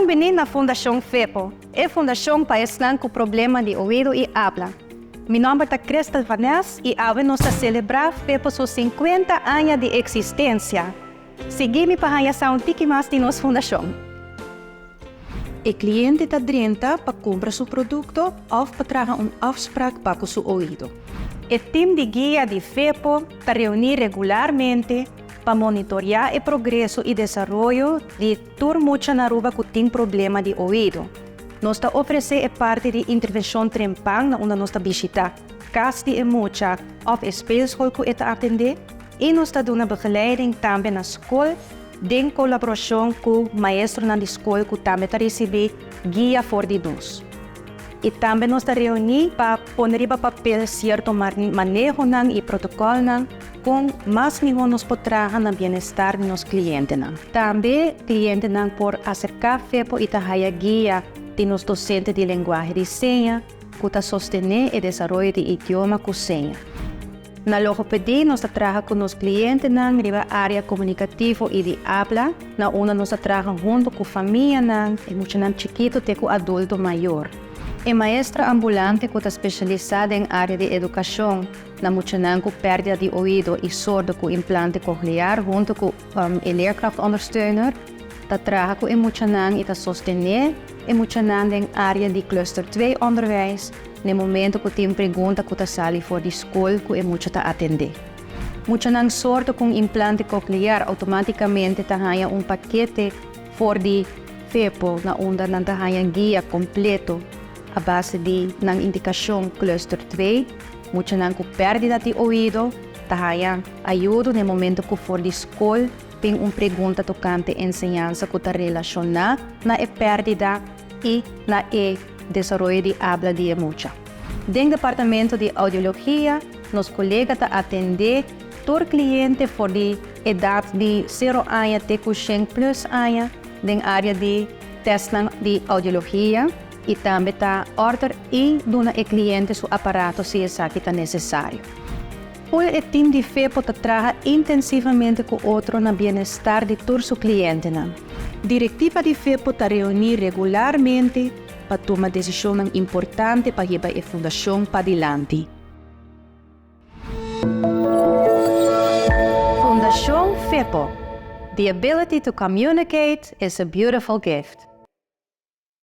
Bem-vindo na Fundação FEPO, é fundação para ajudar com problema de ouvido e habla. Meu nome é Cristal Vanessa e hoje nós celebramos FEPO seus 50 anos de existência. Seguimos para conhecer um pouco mais de nossa fundação. O cliente está dentro para comprar seu produto ou para trazer uma afspraak para seu ouvido. O time de guia de FEPO está reunido regularmente para monitorear o progresso e desenvolvimento de turmas na rua que tem problema de ouvido. Nós oferecemos parte de intervenção trempang na onde nós visitamos casa de emocha ou escola que está atender e nós dando begeleiding também na escola em colaboração com o maestro na escola que também está recebendo guia for de nós. E também nós reunimos para pôr em papel certo manejo e protocolo com mais melhor nos potrá na bem-estar de nossos clientes. Também clientes por acercar FEPO e trabalhar guia de nos docentes de linguagem de señas que sostener o desenvolvimento de idioma com senha. Na logopedia, nós trabalhamos com os clientes na área comunicativa e de habla, na onde nós trabalhamos junto com a família, e muito chiquito até com o adulto maior. É maestra ambulante que está especializada em área de educação, na muitas com perda de ouvido e sordo com implante coclear, junto com o leerkrachtondersteuner, está trabalha com muitas e está sostener e muitas em área de cluster 2 onderwijs, no momento que tem pergunta que está sali for de escola que muitas está atender. Muitas sordo com implante coclear automaticamente está ganha paquete for de FEPO, na onde não está ganha guia completo a base de indicação cluster 2, muitas com perda de ouvido, está ajuda no momento que for de escola, tem pergunta tocante ensinança que está relacionada na perda e na desenvolvimento de habla de emocha. Dentro do departamento de audiologia, nos colegas estão atender todo cliente for de idade de 0 anos até 100 plus anos, na área de testing de audiologia, e também está order e dona o cliente seu aparato se é necessário. O time de FEPO trabalha intensivamente com outro na bem-estar de todos os clientes. A diretiva de FEPO está reunida regularmente para tomar decisões importantes para levar a fundação para adiante. Fundação FEPO. The ability to communicate is a beautiful gift.